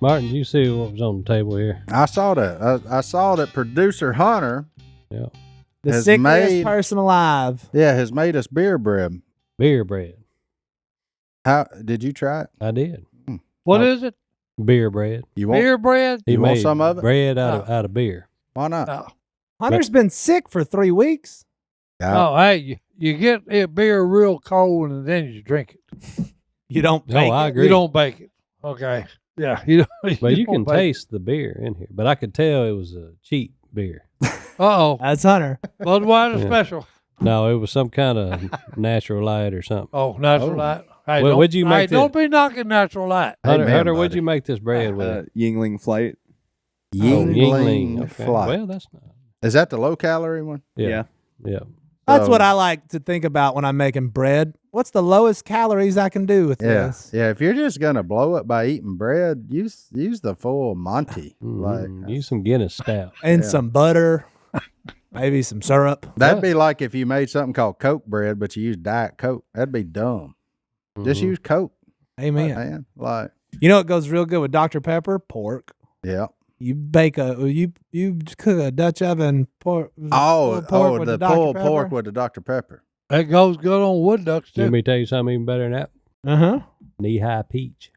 Martin, you see what was on the table here? I saw that. I saw that producer Hunter. Yeah. The sickest person alive. Yeah, has made us beer bread. Beer bread. How did you try it? I did. What is it? Beer bread. You want Beer bread? He you made want some of it? bread out of beer. Why not? Oh, Hunter's been sick for 3 weeks. oh hey, you get a beer real cold and then you drink it. You don't bake I it. agree. You don't bake it. Okay. Yeah. You don't, But you can don't bake taste the beer in here. But I could tell it was a cheap beer. it. Uh-oh. That's Hunter. Budweiser Yeah. special. No, it was some kind of natural light or something. Oh, natural light. Hey, Well, what'd you make this? don't be knocking natural light. Hunter, Amen, Hunter, what'd buddy. you make this bread with? Yingling Flight. Yingling Okay. Flight. Well, that's not. Is that the low calorie one? Yeah. That's So- what I like to think about when I'm making bread. What's the lowest calories I can do with Yeah, this? yeah. If you're just gonna blow it by eating bread, use the full Monty. Like Use some Guinness stout. And some butter, maybe some syrup. that'd be like if you made something called Coke bread, but you use Diet Coke. That'd be dumb. Just use Coke, Amen. man. Like, You know what goes real good with Dr. Pepper? Pork. yeah. You bake you cook a Dutch oven pork. Oh, pork with the Dr. pulled Pepper. pork with the Dr. Pepper. That goes good on wood ducks Let too. me tell you something even better than that. Uh-huh. Knee-high peach.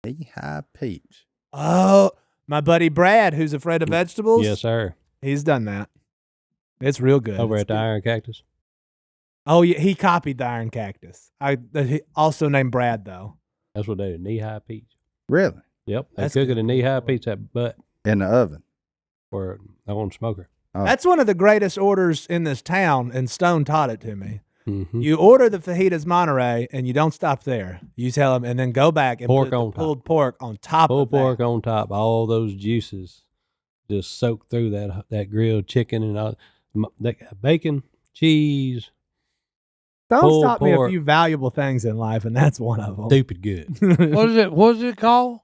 Knee-high peach. Oh, my buddy Brad, who's afraid of vegetables. Yes, sir. He's done that. It's real good. Over It's at the good. Iron Cactus. Oh, yeah, he copied the Iron Cactus. He also named Brad though. That's what they do. Knee-high peach. Really? Yep. They That's cook it good. in knee-high peach that butt In the oven. or on smoker. Oh. That's one of the greatest orders in this town, and Stone taught it to me. Mm-hmm. You order the fajitas Monterey, and you don't stop there. You tell them, and then go back and Pork put on the top. pulled pork on top Pulled of that. pork on top. All those juices just soak through that grilled chicken and all, that bacon, cheese. Stone pulled taught me a pork. few valuable things in life, and that's one of them. Stupid good. What is it? What is it called?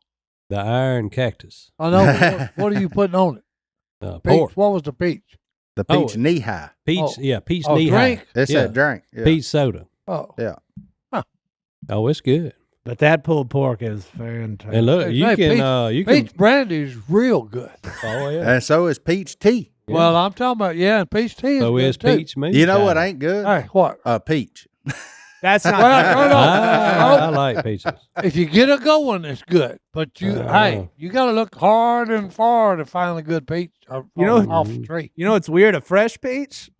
The Iron Cactus. I know. but what are you putting on it? Peach. Pork. What was the peach? The Oh, peach knee-high. Peach. Oh. Yeah, peach Oh, knee-high. drink? It's Yeah. that drink. Yeah. Peach soda. Oh, Yeah. Oh, it's good. But that pulled pork is fantastic. And look, you Hey, can you can. peach brandy is real good. Oh yeah. And so is peach tea. Yeah. Well, I'm talking about and peach tea is So good is too. peach moonshine. You know what ain't good? Hey, what? Peach. That's not Well, no, no. I like peaches. If you get a good one, it's good. But you got to look hard and far to find a good peach. You know- off the tree. You know what's weird? A fresh peach?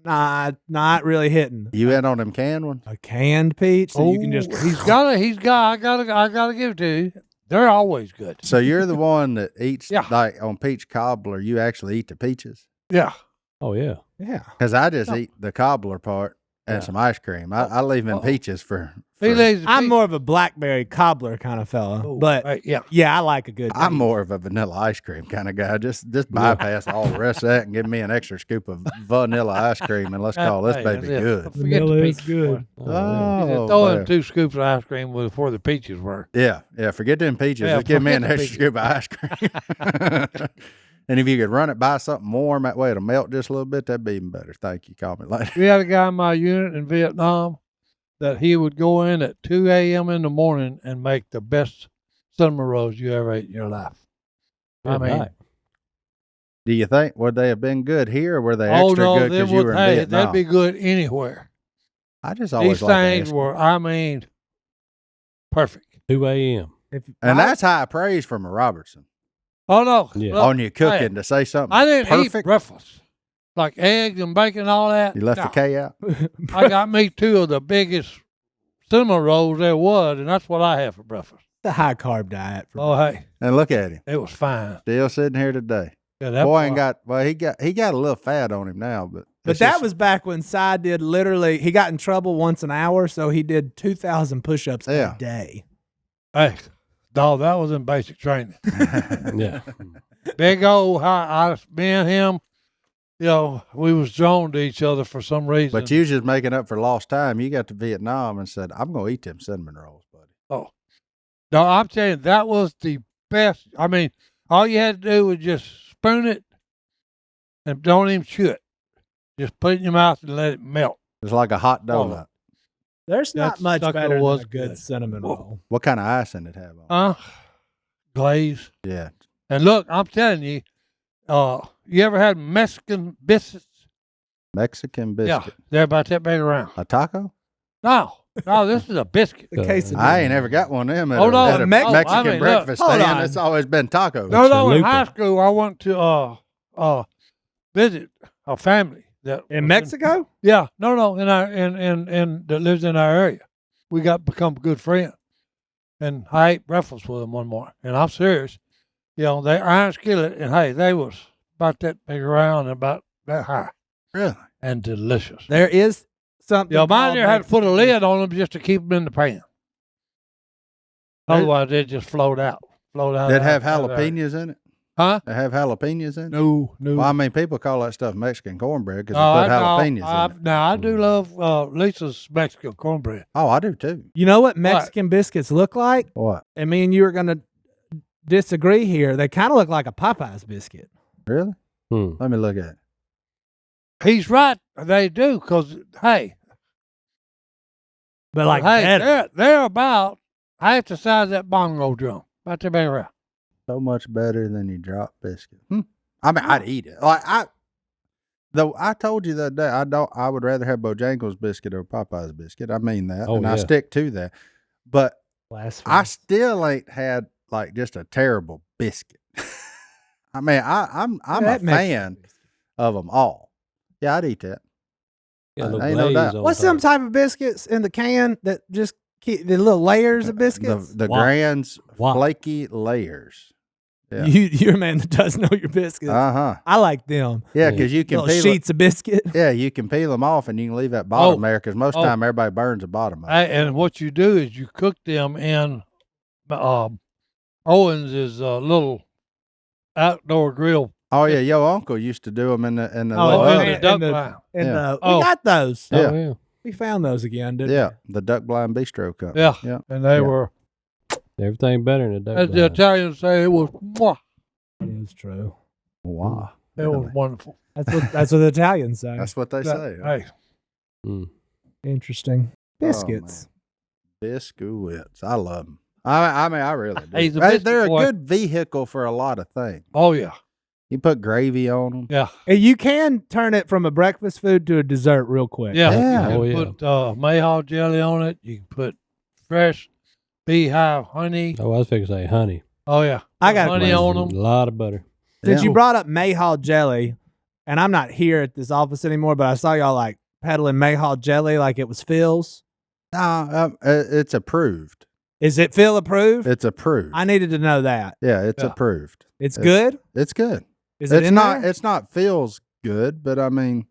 Nah, not really hitting. You in on them canned ones? A canned peach that you can just. I gotta give it to you. They're always good. So you're the one that eats, Yeah. like on peach cobbler, you actually eat the peaches? Yeah. Oh yeah. Yeah. Because I just eat the cobbler part and some ice cream. I leave them peaches for He lays the I'm peach- more of a blackberry cobbler kind of fella, Oh, but hey, yeah. yeah, I like a good. I'm peach. more of a vanilla ice cream kind of guy. Just bypass all the rest of that and give me an extra scoop of vanilla ice cream and let's call this Hey, baby that's it. good. Forget Vanilla the is peach. good. Oh, He said, Oh, throw in man. 2 scoops of ice cream before the peaches were. Yeah, forget them peaches. Yeah, Just give me an forget the extra scoop of ice cream. And if you could run it by something warm, that way it'll melt just a little bit, that'd be even better. Thank you. Call me later. We had a guy in my unit in Vietnam that he would go in at 2 a.m. in the morning and make the best cinnamon rolls you ever ate in your life. I good mean, night. Do you think, would they have been good here or were they oh extra no, good they because you would. were in Hey, Vietnam? that'd be good anywhere. I just always These like to things ask. were, I mean, perfect. 2 a.m. And that's high praise from a Robertson Oh no, Yeah. look, on your cooking hey, to say something I didn't eat perfect. breakfast like eggs and bacon and all that. You left No. the K out? I got me 2 of the biggest cinnamon rolls there was, and that's what I had for breakfast. the high carb diet. For Oh hey, And look at him. it was fine. Still sitting here today. Yeah, that Boy ain't got, well, he got a little fat on him now, but. But it's that just- was back when Si did literally. He got in trouble once an hour, so he did 2,000 push-ups Yeah. a day. Hey, dog, that was in basic training. Yeah. Big old me and him, you know, we was drawn to each other for some reason. But you was just making up for lost time. You got to Vietnam and said, I'm going to eat them cinnamon rolls, buddy. Oh, no, I'm telling you, that was the best. I mean, all you had to do was just spoon it and don't even chew it. Just put it in your mouth and let it melt. It's like a hot Oh. donut. There's not That much sucker better than was a good good. cinnamon Whoa. roll. What kind of icing did it have on? glaze. Yeah. And look, I'm telling you, you ever had Mexican biscuits? Mexican Yeah, biscuit. they're about that big around. A taco? No, this is a biscuit. The case of I ain't ever got one of them at Hold on. at a Mex- Mexican I mean, look, breakfast hold stand. on. It's always been tacos. No, in chalupa. high school, I went to visit a family that in was Mexico. Yeah, no, in our in that lives in our area. We become good friends, and I ate breakfast with them one morning. And I'm serious, they iron skillet, and hey, they was about that big around and about that high, Really? and delicious. There is something. Mine called there had to put a Mexican- lid on them just to keep them in the pan. Otherwise, they just float out. Did have out there. jalapenos in it? Huh? They have jalapenos in it? No. Well, I mean, people call that stuff Mexican cornbread because No, they put jalapenos in it. Now I do love Lisa's Mexican cornbread. Oh, I do too. You know what Mexican biscuits look like? What? And me and you are going to disagree here. They kind of look like a Popeyes biscuit. Really? Hmm. Let me look at it. He's right. They do because hey, But like hey, better. they're about half the size of that bongo drum. About that big around. So much better than your drop biscuit. I mean, I'd eat it. Though I told you that day, I would rather have Bojangles biscuit or Popeye's biscuit. I mean that, Oh, and I yeah. stick to that. But Blasphemy. I still ain't had like just a terrible biscuit. I mean, I'm a That Mexican fan biscuit. of them all. Yeah, I'd eat that. Yeah, Ain't little no glaze doubt. on What's top. some type of biscuits in the can that just keep the little layers of biscuits? The Wop. Grand's Wop. flaky layers. Yeah. You're a man that does know your biscuits. Uh-huh. I like them. Yeah, because you can Little peel sheets of biscuit. Yeah, you can peel them off and you can leave that bottom Oh. there because most Oh. time everybody burns the bottom of it. And what you do is you cook them in Owen's is a little outdoor grill. Oh yeah, your uncle used to do them in the Oh, little in man. the oven. duck and the- line. And Yeah. we Oh. got those. Oh, Yeah. yeah. We found those again, didn't Yeah, the Duck Blind Bistro Company. Yeah. yeah. And they Yeah. were, Everything better than a duck as the blind. Italians say, it was mwah. we? It is true. Wow, It was Really? wonderful. That's what the Italians say. that's what they say. huh? Hey, Mm. Interesting. Oh, Biscuits. Biscuits, I love them. I mean, I really do. He's a biscuit They're a boy. good vehicle for a lot of things. oh yeah, You put gravy on them. yeah, And you can turn it from a breakfast food to a dessert real quick. yeah. Yeah. You Oh, can yeah. put Mayhaw jelly on it. You can put fresh beehive honey. Oh, I was fixing to say honey. Oh yeah, I got a honey question. on them. A lot of butter. Since Yeah. you brought up Mayhaw jelly, and I'm not here at this office anymore, but I saw y'all like peddling Mayhaw jelly like it was Phil's. No, it's approved. Is it Phil approved? It's approved. I needed to know that. Yeah, it's Yeah. approved. It's It's- good. It's good. Is it It's in not. there? It's not feels good, but I mean,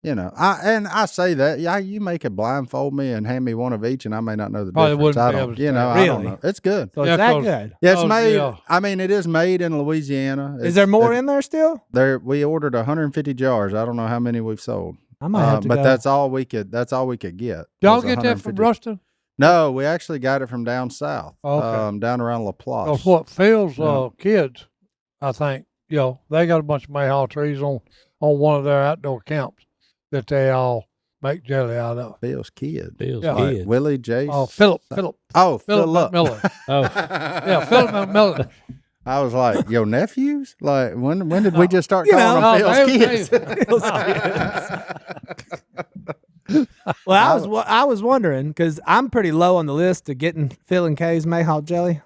I say that. Yeah, you make it blindfold me and hand me one of each, and I may not know the Probably difference. wouldn't I be don't. able to You know, tell. I don't Really? know. It's good. So Yeah, it's that 'cause- good. Yeah, it's Oh, made. yeah. I mean, it is made in Louisiana. Is there more in there still? there? We ordered 150 jars. I don't know how many we've sold. I might have to But go. that's all we could. That's all we could get. Y'all was get that from 150. Ruston? No, we actually got it from down south. Okay. Down around Laplace. Because what Phil's Yeah. kids, I think, they got a bunch of mayhaw trees on one of their outdoor camps that they all make jelly out of. Phil's kid. Feels Yeah. Like good. Willie Jace. Oh, Phillip Philip McMillan. Oh, Yeah, Phillip McMillan. I was like, your nephews? Like, when did we just start You calling know, them they- Phil's kids? Phil's Well, I was wondering because I'm pretty low on the list to getting Phil and Kay's Mayhaw jelly.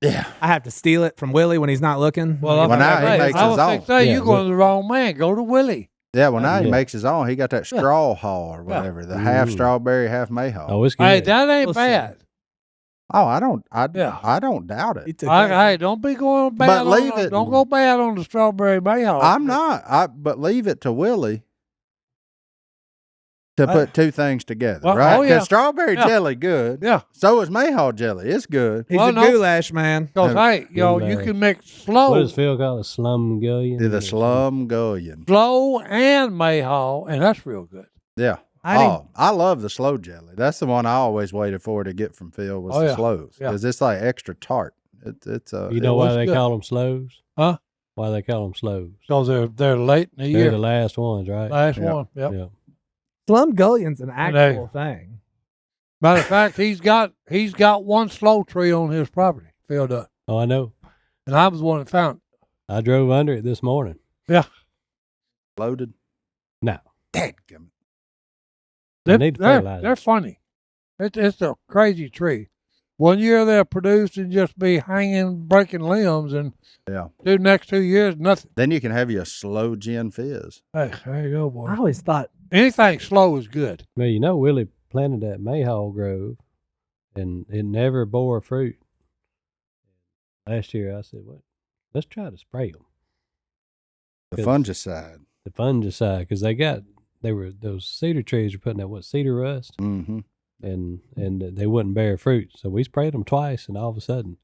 Yeah. I have to steal it from Willie when he's not looking. Well, Well, now he I makes was his own. fixing to say, Yeah, you're going to the wrong man. Go to Willie. Yeah, well, now he Yeah. makes his own. He got that straw haw or whatever, the half Ooh. strawberry, half mayhaw. oh, it's good. Hey, that ain't Listen. bad. Oh, I don't doubt He it. took that. Hey, don't be going bad. But leave on, it. Don't go bad on the strawberry mayhaw. I'm not. But leave it to Willie to put two things together, Well, right? oh, Because yeah. strawberry Yeah. jelly good. Yeah, So is mayhaw jelly. It's good. He's Well, a no. goulash man. because hey, you Goulash. can mix slow, What does Phil call it? Slum gullion? The slum gullion. slow and mayhaw, and that's real good. Yeah. I love the slow jelly. That's the one I always waited for to get from Phil was Oh, the yeah. slows Yeah. because it's like extra tart. It's You know It why was they good. call them slows? Huh? Why they call them slows? Because they're late in the They're year. the last ones, right? Last Yeah. one. Yep. Yeah. Slum Gullion's an And they- actual thing. Matter of fact, he's got one slow tree on his property. Phil does. Oh, I know. And I was the one that found it. I drove under it this morning. Loaded. No. Dadgummit. They're funny. It's a crazy tree. 1 year they'll produce and just be hanging, breaking limbs, and the next 2 years, nothing. Then you can have you a slow gin fizz. Hey, there you go, boy. I always thought Anything slow is good. Well, you know, Willie planted that mayhaw grove, and it never bore fruit. Last year, I said, "What? Let's try to spray them." The fungicide. The fungicide, because those cedar trees were putting out cedar rust, Mm-hmm. and they wouldn't bear fruit. So we sprayed them twice, and all of a sudden,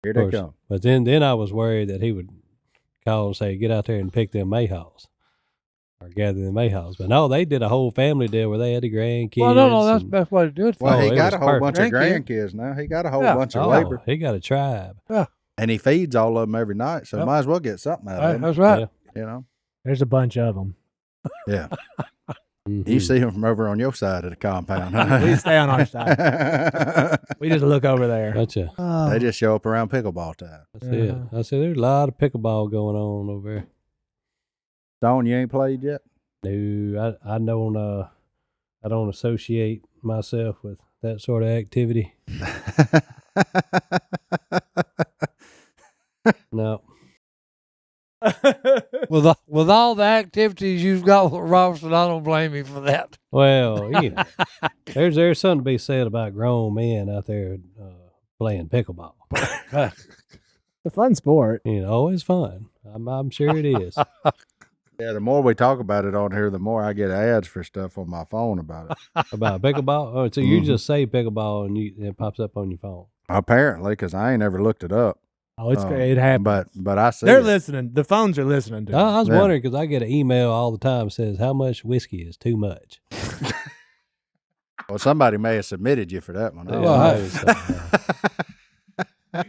Here they come. But then I was worried that he would call and say, "Get out there and pick them mayhaws." Or gather the mayhaws. But no, they did a whole family deal where they had the grandkids. Well, no, that's the best way to do it. Well, he it got was a whole bunch of perfect. grandkids now. He got a whole Yeah. bunch of labor. He got a tribe. And he feeds all of them every night, so Yep. might as well get something out of them. That's right. You know? there's a bunch of them. Yeah. Mhm. You see them from over on your side of the compound. Huh? We stay on our side. We just look over there. Gotcha. They just show up around pickleball time. That's it. I said, there's a lot of pickleball going on over there. Stone, you ain't played yet? No, I don't associate myself with that sort of activity. No. With all the activities you've got with Robertson, I don't blame you for that. Well, you know, there's something to be said about grown men out there playing pickleball. It's a fun sport. You know, it's fun. I'm sure it is. Yeah, the more we talk about it on here, the more I get ads for stuff on my phone about it. About pickleball? Oh, so you just say pickleball and it pops up on your phone. Apparently, because I ain't ever looked it up. Oh, it's great. It happens. But I see They're it. listening. The phones are listening to it. I was Yeah. wondering because I get an email all the time that says how much whiskey is too much. Well, somebody may have submitted you for that one. Yeah, Well, I was,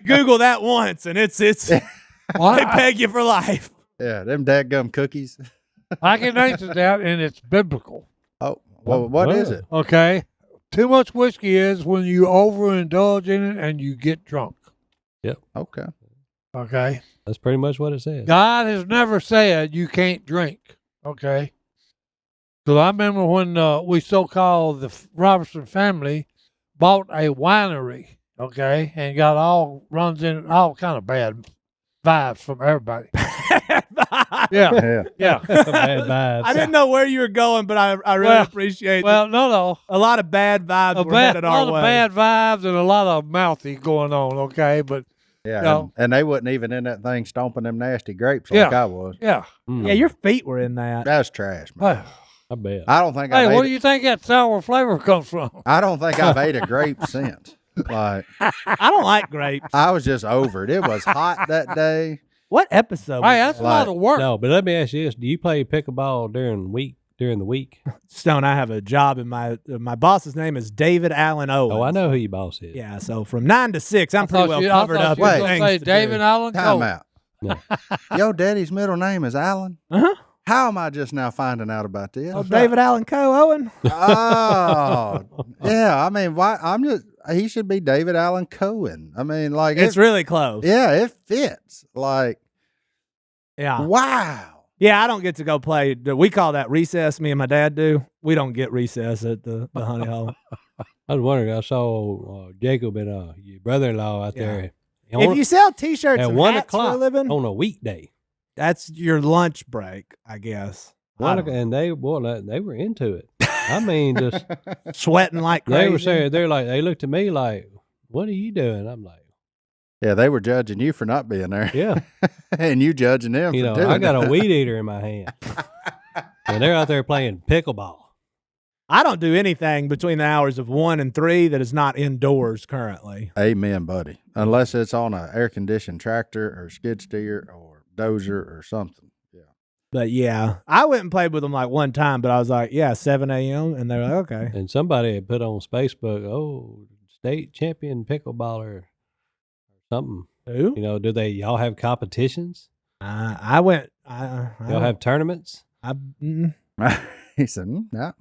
Google that once, and it's they peg you for life. Yeah, them dadgum cookies. I can answer that, and it's biblical. Oh, well, what is it? Okay? Too much whiskey is when you overindulge in it and you get drunk. Okay. Okay? that's pretty much what it says. God has never said you can't drink. Okay? Because I remember when we so-called the Robertson family bought a winery, okay, and got runs in all kind of bad vibes from everybody. Yeah, Yeah. Bad vibes. I didn't know where you were going, but I really appreciate well, no. a lot of bad vibes were headed A our lot way. of bad vibes and a lot of mouthy going on, okay? But, Yeah. No. And they wasn't even in that thing stomping them nasty grapes like Yeah. I was. yeah. Yeah, your feet were in that. That's trash, man. Hey, I bet. I don't think where do you think that sour flavor comes from? I don't think I've ate a grape since. Like, I don't like grapes. I was just over it. It was hot that day. What episode? Hey, that's a lot of work. No, but let me ask you this: do you play pickleball during the week? Stone, I have a job, and my boss's name is David Allen Owen. Oh, I know who your boss is. Yeah, so from 9 to 6, I'm pretty well I covered thought up. you were with gonna things say to David do. Allen Time Cole. out. No. Your daddy's middle name is Allen? Uh-huh. How am I just now finding out about this? Oh, David Allen Co. Owen. Oh, yeah. I mean, he should be David Allen Cohen. I mean, like, It's really close. yeah, it fits. Like, Yeah. wow. Yeah, I don't get to go play. We call that recess. Me and my dad do. We don't get recess at the honey hole. I was wondering. I saw Jacob and your brother-in-law out there. If you sell T-shirts at and 1 hats for a o'clock living, on a weekday, that's your lunch break, I guess. and they were into it. I mean, just Sweating like crazy. they were saying they looked at me like, "What are you doing?" I'm like, Yeah, they were judging you for not being there. "Yeah, And you judging them you for know, doing I got it. a weed eater in my hand, and they're out there playing pickleball." I don't do anything between the hours of 1 and 3 that is not indoors currently. Amen, buddy. Unless it's on an air-conditioned tractor or skid steer or dozer or something. Yeah. But yeah, I went and played with them like one time, but I was like, yeah, 7 a.m. And they're like, okay. And somebody had put on Facebook, "Oh, state champion pickleballer," or something. Who? You know, y'all have competitions? I went. Y'all have tournaments? He said, No.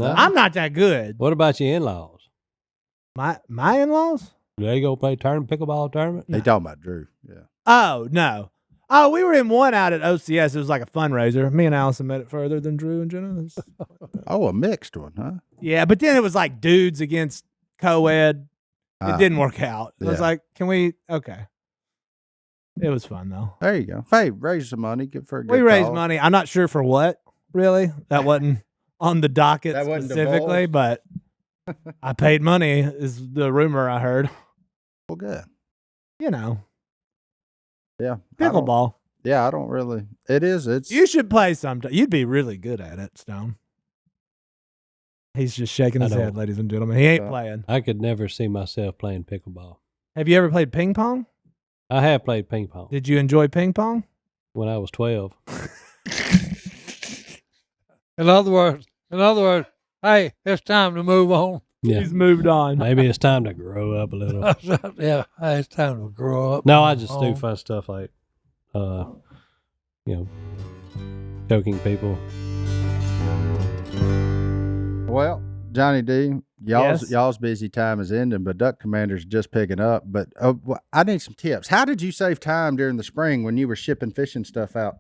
I'm not that good. What about your in-laws? My in-laws? Do they go play pickleball tournament? He talking about Drew. Yeah. Oh, no. Oh, we were in one out at OCS. It was like a fundraiser. Me and Allison made it further than Drew and Jenna. Oh, a mixed one, huh? Yeah, but then it was like dudes against co-ed. It didn't work out. I was yeah. like, can we? Okay. It was fun, though. There you go. Hey, raise some money. Good for a good We raised cause. money. I'm not sure for what, really. That wasn't on the docket That wasn't specifically, but I paid money is the rumor I heard. Well, good. You know, Yeah. pickleball. I don't really. It is. It's. You should play sometime. You'd be really good at it, Stone. He's just shaking his head, ladies and gentlemen. He ain't playing. I could never see myself playing pickleball. Have you ever played ping pong? I have played ping pong Did you enjoy ping pong? when I was 12. In other words, hey, it's time to move on. Yeah. He's moved on. Maybe it's time to grow up a little. Yeah, hey, it's time to grow up. No, I just do Oh. fun stuff like, choking people. Well, Johnny D, Yes? y'all's busy time is ending, but Duck Commander's just picking up. But I need some tips. How did you save time during the spring when you were shipping fishing stuff out?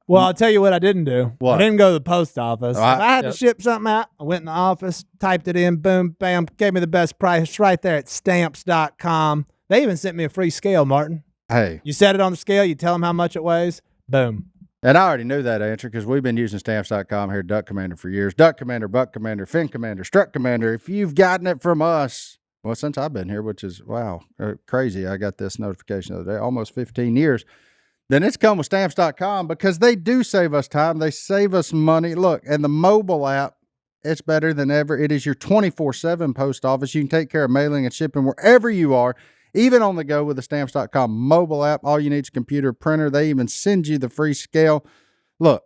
Well, I'll tell you what I didn't do. What? I didn't go to the post office. All right. If I had Yep. to ship something out, I went in the office, typed it in, boom, bam, gave me the best price right there at stamps.com. They even sent me a free scale, Martin. Hey, You set it on the scale, you tell them how much it weighs, boom. and I already knew that answer because we've been using stamps.com here at Duck Commander for years. Duck Commander, Buck Commander, Fin Commander, Strut Commander. If you've gotten it from us, well, since I've been here, which is, wow, crazy. I got this notification the other day, almost 15 years. Then it's come with stamps.com because they do save us time. They save us money. Look, and the mobile app, it's better than ever. It is your 24/7 post office. You can take care of mailing and shipping wherever you are, even on the go with the stamps.com mobile app. All you need is a computer, printer. They even send you the free scale. Look,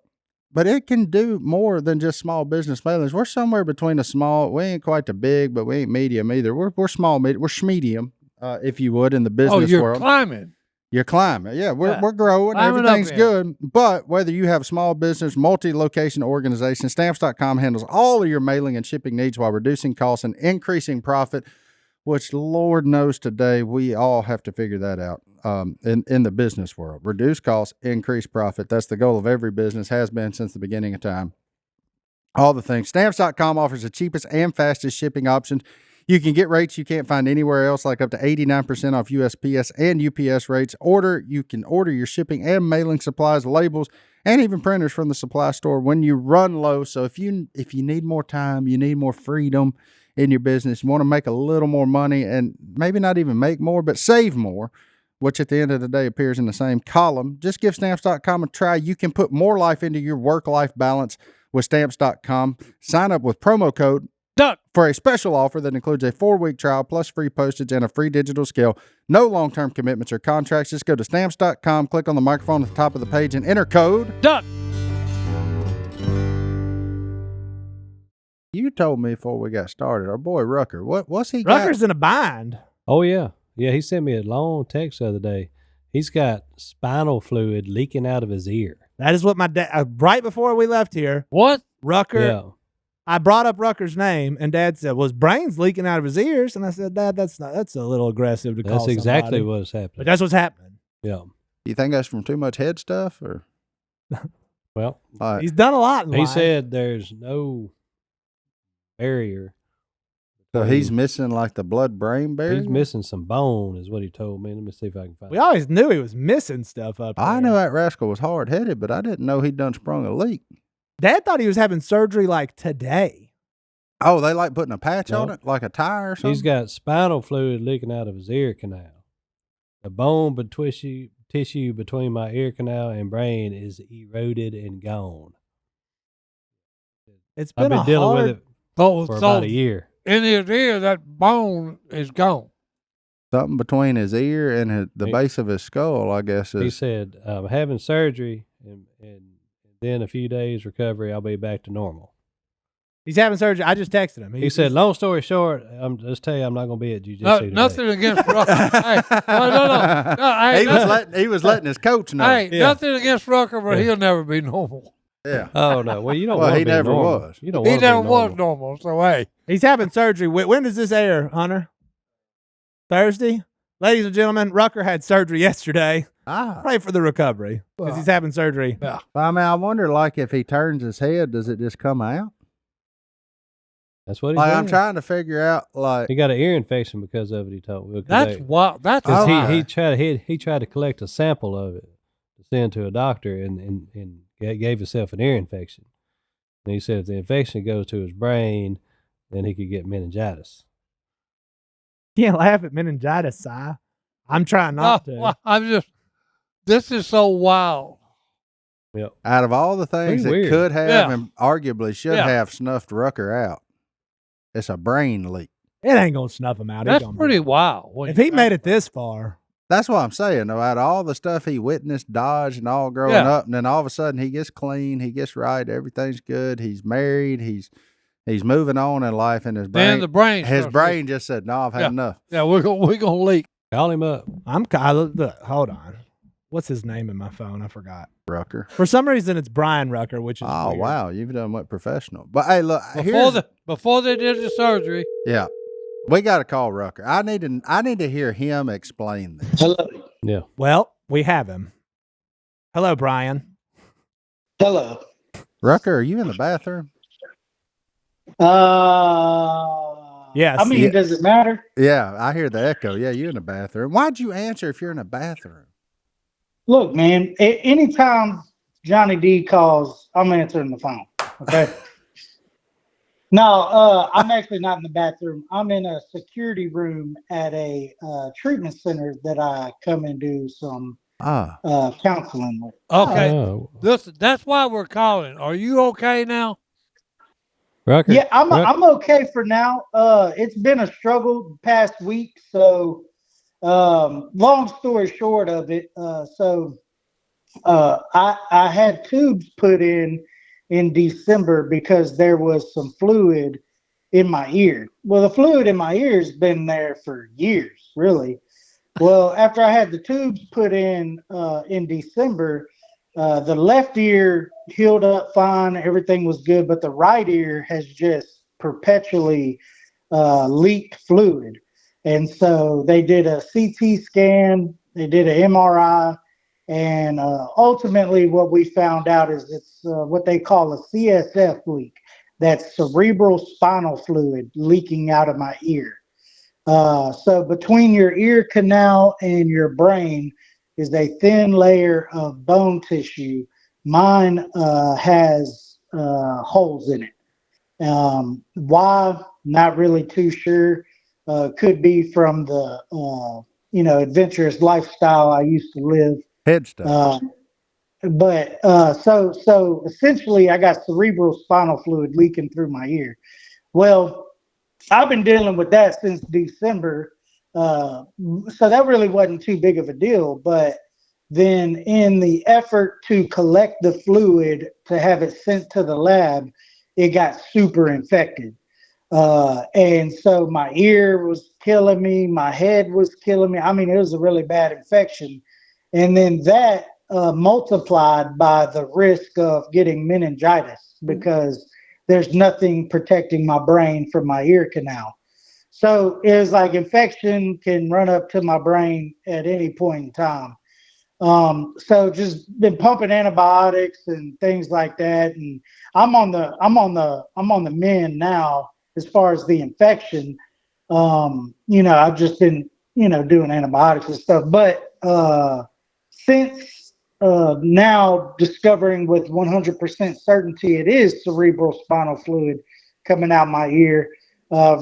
but it can do more than just small business mailings. We're somewhere between a small, we ain't quite the big, but we ain't medium either. We're small, we're schmedium, if you would, in the business Oh, you're world. climbing. You're climbing. Yeah, we're growing. Climbing Everything's up good. But whether you have a small business, multi-location organization, Stamps.com handles all of your mailing and shipping needs while reducing costs and increasing profit, which Lord knows today we all have to figure that out in the business world. Reduce costs, increase profit. That's the goal of every business, has been since the beginning of time. All the things. Stamps.com offers the cheapest and fastest shipping options. You can get rates you can't find anywhere else, like up to 89% off USPS and UPS rates. You can order your shipping and mailing supplies, labels, and even printers from the supply store when you run low. So if you need more time, you need more freedom in your business, you want to make a little more money and maybe not even make more, but save more, which at the end of the day appears in the same column, just give Stamps.com a try. You can put more life into your work-life balance with Stamps.com. Sign up with promo code Duck for a special offer that includes a 4-week trial plus free postage and a free digital scale. No long-term commitments or contracts. Just go to Stamps.com, click on the microphone at the top of the page, and enter code Duck. You told me before we got started, our boy Rucker, what's he Rucker's got? in a bind. Oh, yeah. Yeah, he sent me a long text the other day. He's got spinal fluid leaking out of his ear. That is what my dad, right before we left here, What? Rucker, Yeah. I brought up Rucker's name, and Dad said, "Was brains leaking out of his ears?" And I said, "Dad, that's a little aggressive to call That's exactly somebody." what's happening. But that's what's happening. Yeah. You think that's from too much head stuff? Or Well, He's done a lot in he life. said there's no barrier. so he's missing like the blood-brain barrier? He's missing some bone is what he told me. Let me see if I can find We it. always knew he was missing stuff up there. I knew that rascal was hard-headed, but I didn't know he'd done sprung a leak. Dad thought he was having surgery like today. Oh, they like putting a patch on No. it, like a tire or something? He's got spinal fluid leaking out of his ear canal. The bone tissue between my ear canal and brain is eroded and gone. It's I've been been dealing hard, with it Oh, for so about a year. in his ear, that bone is gone. Something between his ear and the He- base of his skull, I guess. He Is said, I'm having surgery and then a few days recovery, I'll be back to normal. He's having surgery. I just texted him. He said, long story short, let's tell you I'm not going to be at Jiu-Jitsu No, today. nothing against Rucker. Hey, no. Hey, he was letting his coach know. Hey, Yeah. nothing against Rucker, but Yeah. he'll never be normal. Yeah. Oh, no. Well, you don't Well, want to he be never normal. was. You don't He want to never be was normal. normal, so hey. he's having surgery. When does this air, Hunter? Thursday. Ladies and gentlemen, Rucker had surgery yesterday. Ah. Pray for the recovery because he's having surgery. Yeah. I mean, I wonder, like, if he turns his head, does it just come out? That's what he Like, said. I'm trying to figure out, like, He got an ear infection because of it. He told me. That's wild. That's Oh, Because wild. he tried to collect a sample of it to send to a doctor and gave himself an ear infection. And he said if the infection goes to his brain, then he could get meningitis. Can't laugh at meningitis, Si. I'm trying not to. Well, this is so wild. Yep. out of all the things that Pretty weird. could have Yeah. and arguably should Yeah. have snuffed Rucker out, it's a brain leak. It ain't gonna snuff him out. He's That's gonna be pretty all right. wild. when If you he think made it about this far, That's what I'm saying. Though, out of all the stuff he witnessed, dodged, and all growing Yeah. up, and then all of a sudden he gets clean, he gets right, everything's good. He's married. He's moving on in life, and his brain, Then the brain. his starts brain just said, "No, I've had Yeah. enough." Yeah, we're gonna leak. Call him up. hold on. What's his name in my phone? I forgot. Rucker. For some reason, it's Brian Rucker, which is Oh weird. wow, you've done what professional. But hey, look, Before they did the surgery. yeah, we got to call Rucker. I need to hear him explain this. Hello. Yeah. Well, we have him. Hello, Brian. Hello. Rucker, are you in the bathroom? Yes. I mean, Yeah. does it matter? Yeah, I hear the echo. Yeah, you in the bathroom. Why'd you answer if you're in the bathroom? Look, man, anytime Johnny D calls, I'm answering the phone. Okay. No, I'm actually not in the bathroom. I'm in a security room at a treatment center that I come and do some counseling with. Okay. Oh, That's why we're calling. Are you okay now? Rucker. Yeah, I'm okay for now. It's been a struggle the past week. So, long story short of it, I had tubes put in December because there was some fluid in my ear. Well, the fluid in my ear has been there for years, really. Well, after I had the tubes put in December, the left ear healed up fine. Everything was good, but the right ear has just perpetually leaked fluid. And so they did a CT scan, they did an MRI, and ultimately what we found out is it's what they call a CSF leak. That's cerebral spinal fluid leaking out of my ear. So between your ear canal and your brain is a thin layer of bone tissue. Mine has holes in it. Why? Not really too sure. Could be from the adventurous lifestyle I used to live. Head stuff. So essentially, I got cerebral spinal fluid leaking through my ear. Well, I've been dealing with that since December, so that really wasn't too big of a deal. But then, in the effort to collect the fluid to have it sent to the lab, it got super infected. And so my ear was killing me, my head was killing me. I mean, it was a really bad infection. And then that multiplied by the risk of getting meningitis because there's nothing protecting my brain from my ear canal. So it was like infection can run up to my brain at any point in time. So just been pumping antibiotics and things like that. And I'm on the mend now as far as the infection. I've just been, doing antibiotics and stuff. But since now discovering with 100% certainty it is cerebral spinal fluid coming out my ear,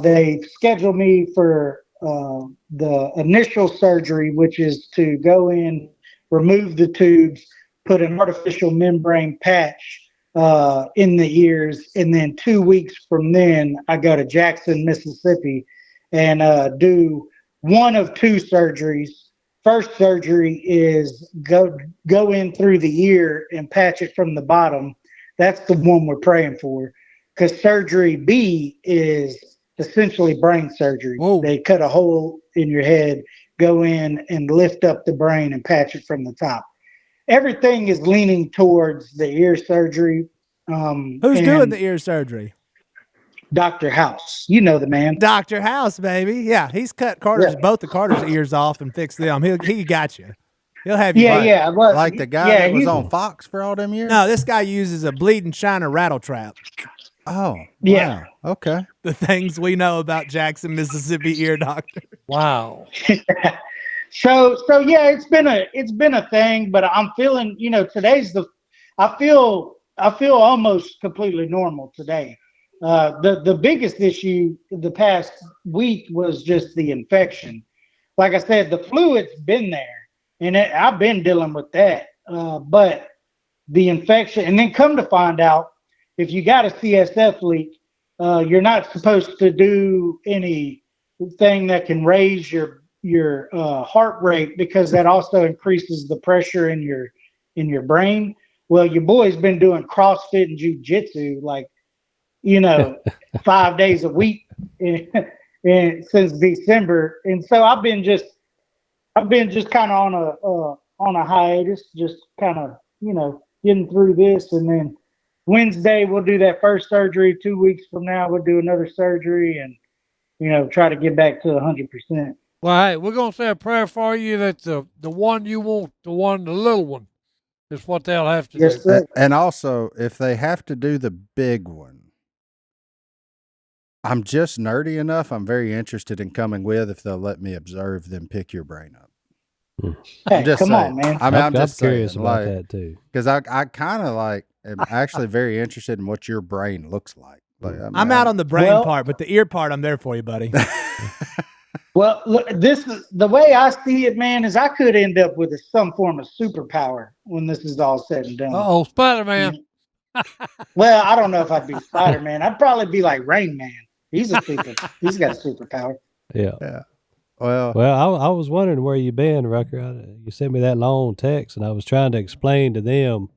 they scheduled me for the initial surgery, which is to go in, remove the tubes, put an artificial membrane patch in the ears, and then 2 weeks from then, I go to Jackson, Mississippi, and do one of two surgeries. First surgery is go in through the ear and patch it from the bottom. That's the one we're praying for, because surgery B is essentially brain surgery. Whoa. They cut a hole in your head, go in and lift up the brain and patch it from the top. Everything is leaning towards the ear surgery. Who's doing the ear surgery? Dr. House. You know the man. Dr. House, baby. Yeah, he's cut both the Carter's ears off and fixed them. He got you. He'll have you. Yeah, well, Like the guy that was on Fox for all them years? No, this guy uses a bleeding China rattle trap. Oh, yeah. Wow. Okay. The things we know about Jackson, Mississippi ear doctor. Wow. So yeah, it's been a thing, but I'm feeling, I feel almost completely normal today. The biggest issue the past week was just the infection. Like I said, the fluid's been there, and I've been dealing with that. But the infection, and then come to find out, if you got a CSF leak, you're not supposed to do anything that can raise your heart rate, because that also increases the pressure in your brain. Well, your boy's been doing CrossFit and jiu-jitsu 5 days a week since December, and so I've been just kind of on a hiatus, just kind of getting through this, and then Wednesday we'll do that first surgery. 2 weeks from now we'll do another surgery, and try to get back to 100%. Well, hey, we're gonna say a prayer for you that the one you want, the little one, is what they'll have to do. Sir. And also, if they have to do the big one, I'm just nerdy enough. I'm very interested in coming with if they'll let me observe them pick your brain up. Hey, just come saying. on, man. I'm just curious saying, about that too. because I kind of am actually very interested in what your brain looks like. I'm out on the brain part, but the ear part, I'm there for you, buddy. Well, look, this is the way I see it, man. Is I could end up with some form of superpower when this is all said and done. Oh, Spider-Man. Well, I don't know if I'd be Spider-Man. I'd probably be like Rain Man. He's got a superpower. Yeah. Well, I was wondering where you been, Rucker. You sent me that long text, and I was trying to explain to them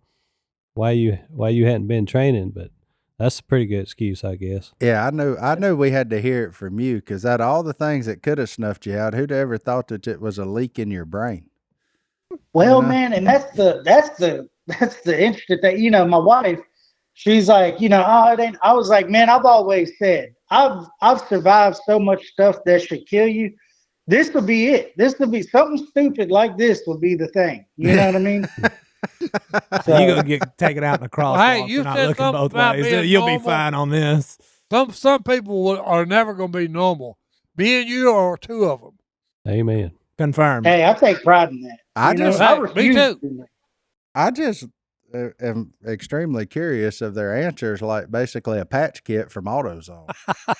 why you hadn't been training, but that's a pretty good excuse, I guess. yeah, I knew we had to hear it from you, because out of all the things that could have snuffed you out, who'd ever thought that it was a leak in your brain? Well, man, and that's the interesting thing. My wife, she's like, it ain't. I was like, man, I've always said I've survived so much stuff that should kill you. This will be it. This will be something stupid like this will be the thing. You know what I mean? So, you're going to get taken out in a crosswalk. Hey, you not said looking something both about ways. being You'll be normal. fine on this. Some people are never going to be normal. Me and you are two of them. Amen. Confirmed. Hey, I take pride in that. I just me too. I just am extremely curious of their answers, like basically a patch kit from AutoZone.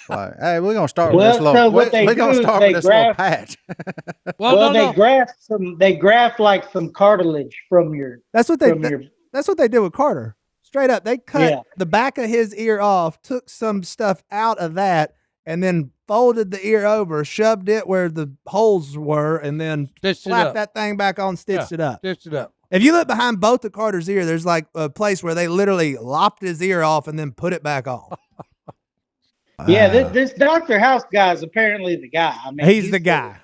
Like, hey, we're gonna start with this little. So what they we're do gonna is start they with this little graft- patch. Well, no. They graft like some cartilage from your. That's what that's what they did with Carter. Straight up, they cut the back of his ear off, took some stuff out of that, and then folded the ear over, shoved it where the holes were, and then slapped that thing back on, stitched it up. Stitched it up. If you look behind both of Carter's ear, there's like a place where they literally lopped his ear off and then put it back on. Yeah, this Dr. House guy is apparently the guy. I mean, he's the guy.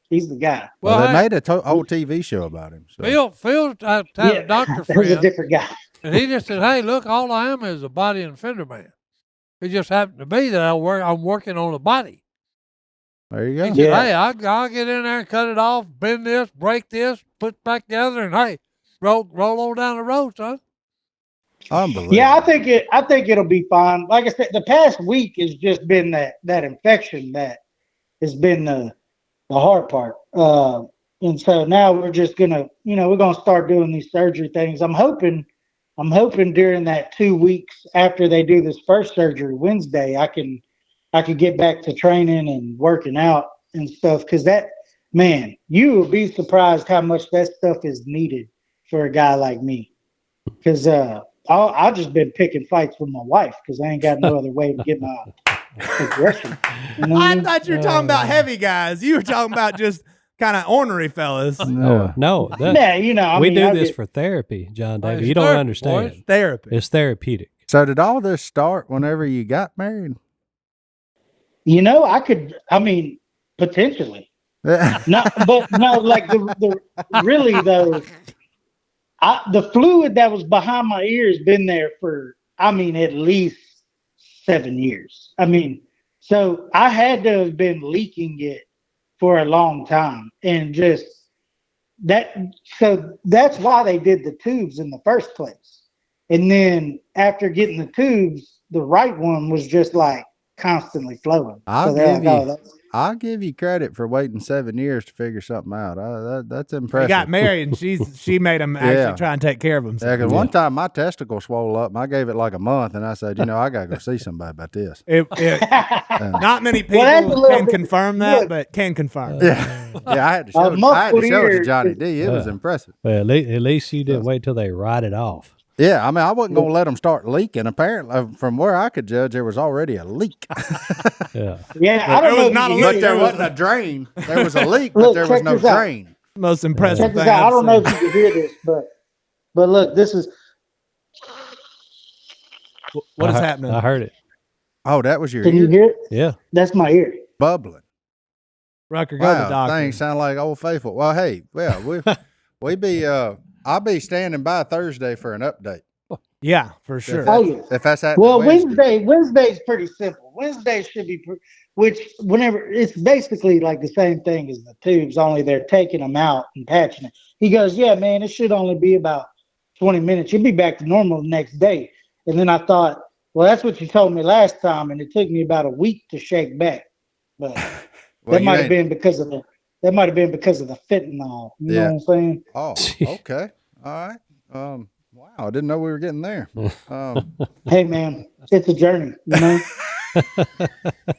He's the guy. Well, they made a whole TV show about him. So. Phil had a doctor That was friend. a different guy. And he just said, hey, look, all I am is a body and fender man. It just happened to be that I'm working on a body. There you go. He said, hey, I'll get in there and cut it off, bend this, break this, put it back together, and hey, roll on down the road, son. Unbelievable. Yeah, I think it'll be fine. Like I said, the past week has just been that infection that has been the hard part. And so now we're just gonna, we're gonna start doing these surgery things. I'm hoping during that 2 weeks after they do this first surgery Wednesday, I could get back to training and working out and stuff. Because that, man, you will be surprised how much that stuff is needed for a guy like me. Because I've just been picking fights with my wife because I ain't got no other way to get my aggression. You know what I mean? thought you were talking about heavy guys. You were talking about just kind of ornery fellas. No. We do this for therapy, John David. You don't understand. Boys. Therapy. It's therapeutic. So did all this start whenever you got married? Potentially. Like the really though, the fluid that was behind my ear has been there for, at least 7 years. I mean, so I had to have been leaking it for a long time, and just that. So that's why they did the tubes in the first place. And then after getting the tubes, the right one was just like constantly flowing. I'll So they're give like, you- oh, that's I'll give you credit for waiting 7 years to figure something out. That's He impressive. got married, and she made him actually Yeah. try and take care of himself. Yeah, because one time my testicle swole up, and I gave it like a month, and I said, I gotta go see somebody about this. Not many people that's a little can bit- confirm that, look. but can confirm. Yeah, I had to show, it muscle to ear Johnny is- D. It was Yeah. impressive. Well, at least you didn't wait till they rotted off. Yeah, I mean, I wasn't gonna let them start leaking. Apparently, from where I could judge, there was already a leak. Yeah. yeah. I don't It know was if not you a can leak, hear But there this. wasn't a drain. There was a leak, but Look, there was check no this out. drain. Most impressive Check this thing out. I I've don't know seen. if you can hear this, but look, this is What is I happening? I heard it. Oh, that was your can you ear hear it? Yeah. That's my ear. bubbling. Rucker, go to the Wow, doctor. things sound like Old Faithful. Well, hey, we be I'll be standing by Thursday for an update. Yeah, for sure. Oh, yeah. If that's happening Well, Wednesday. Wednesday's pretty simple. Wednesday should be, which whenever it's basically like the same thing as the tubes, only they're taking them out and patching it. He goes, yeah, man, it should only be about 20 minutes. You'll be back to normal the next day. And then I thought, well, that's what you told me last time, and it took me about a week to shake back. But Well, that you might have ain't- been because of the fentanyl. You Yeah. know what I'm saying? Oh, okay. All right. Wow, I didn't know we were getting there. Hey, man, it's a journey. You know.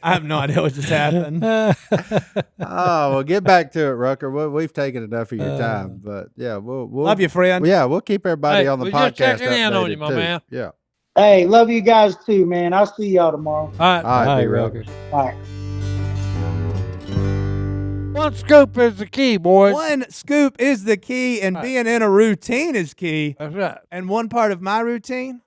I have no idea what just happened. Well, get back to it, Rucker. We've taken enough of your time, but yeah, we'll Love you, friend. Yeah, we'll keep everybody Hey, on the we're podcast just checking in on updated, you, my too. man. Yeah. Hey, love you guys too, man. I'll see y'all tomorrow. All right. All right, Hi, B-Rock. Rucker. All right. One scoop is the key, boys. One scoop is the key, and Right. being in a routine is key. That's right. And one part of my routine,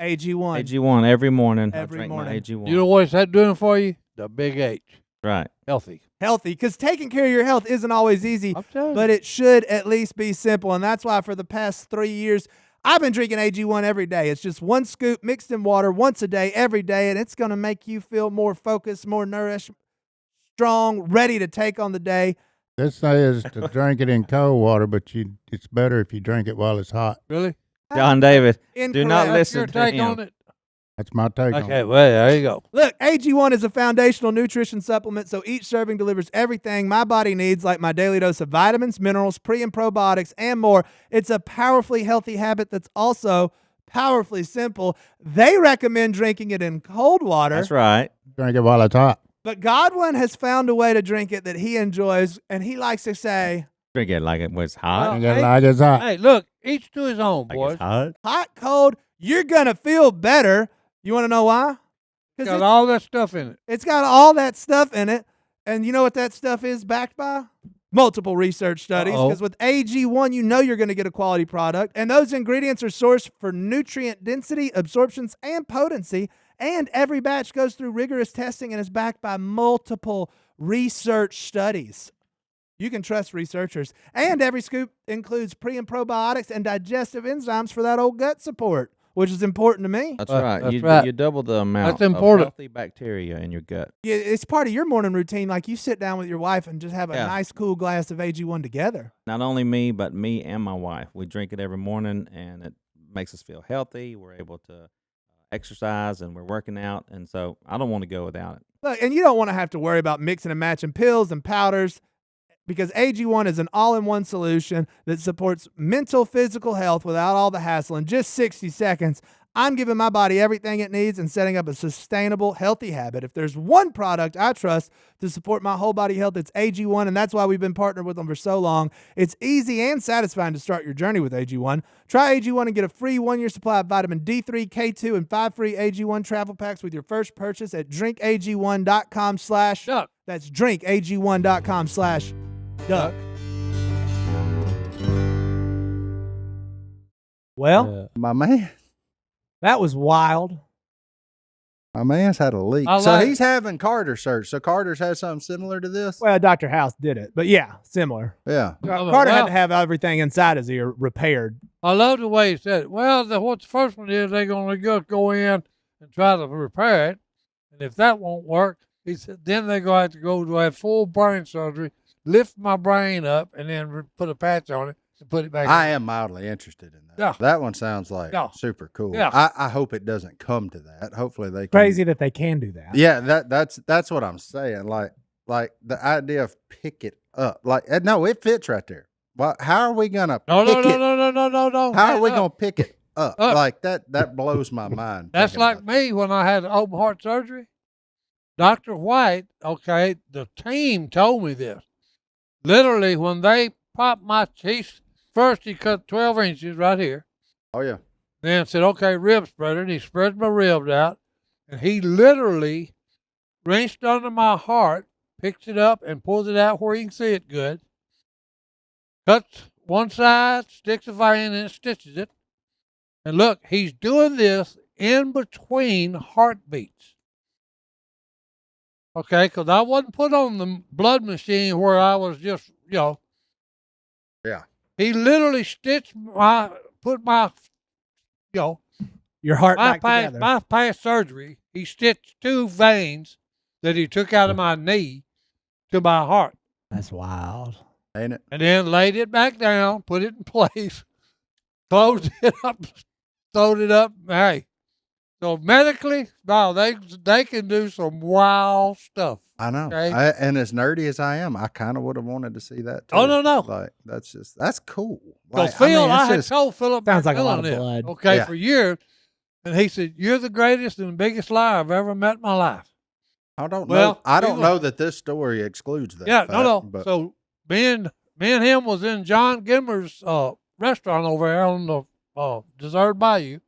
AG1. AG1 every morning. Every I drink morning. my AG1. You know what's that doing for you? The big H. right. Healthy. Healthy, because taking care of your health isn't always easy, I'm telling but you. it should at least be simple. And that's why for the past 3 years, I've been drinking AG1 every day. It's just one scoop mixed in water once a day, every day, and it's going to make you feel more focused, more nourished, strong, ready to take on the day. This says to drink it in cold water, but it's better if you drink it while it's hot. Really? John David, Incorrect. do not That's your listen to take him. on it? That's my take on Okay, it. well, there you go. Look, AG1 is a foundational nutrition supplement, so each serving delivers everything my body needs, like my daily dose of vitamins, minerals, pre and probiotics, and more. It's a powerfully healthy habit that's also powerfully simple. They recommend drinking it in cold water, That's right. Drink it while it's hot. but Godwin has found a way to drink it that he enjoys, and he likes to say, Drink it like it was hot. Drink it hey, like it's hot. Hey, look, each to his own, Like boys. it's hot. hot, cold, you're going to feel better. You want to know why? Got Because all that stuff in it. it's got all that stuff in it. And you know what that stuff is backed by? Multiple research studies. Uh-oh. Because with AG1, you know you're going to get a quality product. And those ingredients are sourced for nutrient density, absorptions, and potency. And every batch goes through rigorous testing and is backed by multiple research studies. You can trust researchers. And every scoop includes pre and probiotics and digestive enzymes for that old gut support, which is important to me. That's Right, right. that's You right. you double the amount That's important. of healthy bacteria in your gut. Yeah, it's part of your morning routine. Like you sit down with your wife and just have a Yeah. nice, cool glass of AG1 together. Not only me, but me and my wife. We drink it every morning, and it makes us feel healthy. We're able to exercise, and we're working out, and so I don't want to go without it. Look, and you don't want to have to worry about mixing and matching pills and powders because AG1 is an all-in-one solution that supports mental, physical health without all the hassle. In just 60 seconds, I'm giving my body everything it needs and setting up a sustainable, healthy habit. If there's one product I trust to support my whole body health, it's AG1, and that's why we've been partnered with them for so long. It's easy and satisfying to start your journey with AG1. Try AG1 and get a free 1-year supply of vitamin D3, K2, and 5 free AG1 travel packs with your first purchase at drinkag1.com/. Duck. That's drinkag1.com/duck. Well, Yeah. My man. that was wild. My man's had a leak. I So like- he's having Carter search. So Carter's had something similar to this? Well, Dr. House did it, but yeah, similar. Yeah. Carter had Well, to have everything inside his ear repaired. I love the way he said it. Well, what the first one is, they're going to just go in and try to repair it. And if that won't work, he said, then they're going to have to go to have full brain surgery, lift my brain up, and then put a patch on it and put it back I in. am mildly interested in that. Yeah. That one sounds like Yeah. super cool. Yeah. I hope it doesn't come to that. Hopefully they can. Crazy that they can do that. Yeah, that's what I'm saying. Like the idea of pick it up. Like no, it fits right there. Well, how are we gonna No. How are we Up. gonna pick it up? Up. Like that blows my mind. That's thinking like about me when I had open heart surgery. Dr. White, okay, the team told me this. Literally, when they popped my teeth, first he cut 12 inches right here. that. Oh yeah. Then said, okay, rib spreader. And he spread my ribs out. And he literally reached under my heart, picks it up, and pulls it out where you can see it good. Cuts one side, sticks a vein in it, stitches it. And look, he's doing this in between heartbeats. Okay, because I wasn't put on the blood machine where I was just, Yeah. He literally put my, Your heart back together. my past surgery. He stitched 2 veins that he took out of my knee to my heart. That's wild. Ain't it? And then laid it back down, put it in place, closed it up, sewed it up. Hey, so medically, no, they can do some wild stuff. I know. Okay. And as nerdy as I am, I kind of would have wanted to see that too. Oh, no. Like that's cool. Because Like, I it's had told Phillip Sounds like a McMillan lot of this, blood. okay, Yeah. for years. And he said, you're the greatest and biggest liar I've ever met in my life. I don't Well, know. I we don't were- know that this story excludes that. Yeah, fact, no. But So me and him was in John Gimmer's restaurant over there on the Desert Bayou.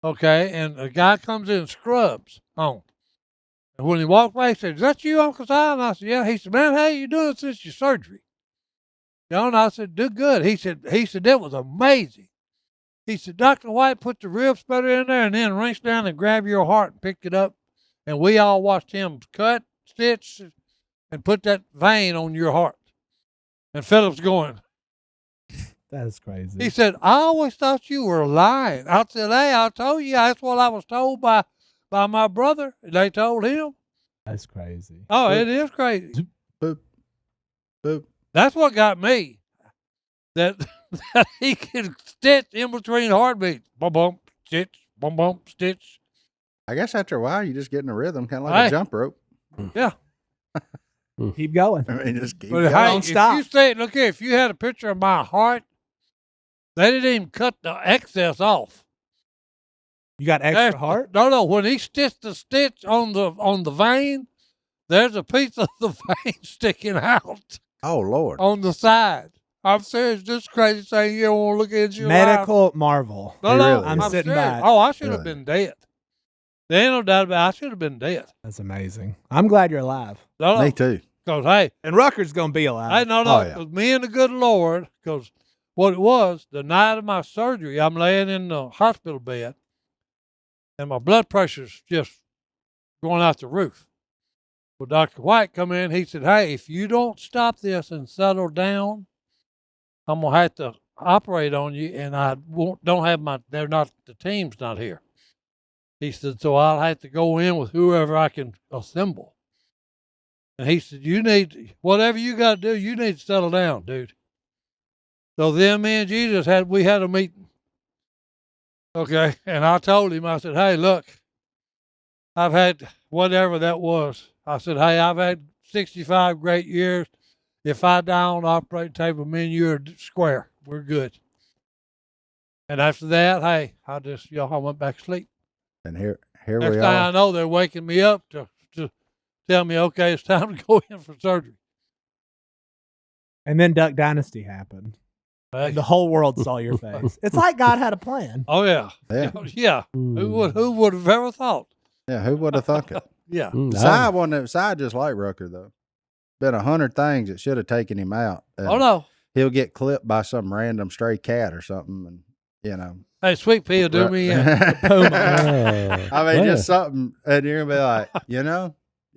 Okay, and a guy comes in scrubs on. And when he walked away, he said, is that you, Uncle Si? And I said, yeah. He said, man, how you doing since your surgery? And I said, do good. He said, that was amazing. He said, Dr. White put the rib spreader in there and then reached down and grabbed your heart and picked it up. And we all watched him cut, stitch, and put that vein on your heart. And Philip's going, That is crazy. he said, I always thought you were lying. I said, hey, I told you. That's what I was told by my brother. They told him. That's crazy. Oh, it is crazy. boop, boop. That's what got me. That he can stitch in between heartbeats. Bump, bump, stitch. I guess after a while, you just get in a rhythm, kind of like Hey. a jump rope. Yeah. Keep going. I mean, just keep But going. hey, Don't if stop. you say, look here, if you had a picture of my heart, they didn't even cut the excess off. You got extra There's- heart? No. When he stitched the stitch on the vein, there's a piece of the vein sticking out Oh Lord. on the side. I'm serious. This crazy thing you don't want to look at your Medical marvel. life. He No, really I'm is. sitting serious. back. Oh, I should have Really. been dead. There ain't no doubt about it. I should have been dead. That's amazing. I'm glad you're alive. No. Me too. Because, hey, And Rucker's going to be alive. I no, Oh, yeah. because me and the good Lord, because what it was, the night of my surgery, I'm laying in the hospital bed, and my blood pressure's just going out the roof. Well, Dr. White come in, he said, hey, if you don't stop this and settle down, I'm going to have to operate on you, and the team's not here. He said, so I'll have to go in with whoever I can assemble. And he said, whatever you got to do, you need to settle down, dude. So then me and Jesus we had a meeting. Okay. And I told him, I said, hey, look, I've had whatever that was. I said, hey, I've had 65 great years. If I die on the operating table, me and you are square. We're good. And after that, hey, I went back to sleep. And here Next we thing I are. know, they're waking me up to tell me, okay, it's time to go in for surgery. And then Duck Dynasty happened. Hey. The whole world saw your face. It's like God had a plan. Oh yeah, Yeah. yeah. Who would have ever thought? Yeah. Who would have thunk it? Yeah. Si just like Rucker though. Been 100 things that should have taken him out. And Oh no. he'll get clipped by some random stray cat or something, and Hey, Sweet Pea will do Right. me in. I mean, just something, and you're gonna be like,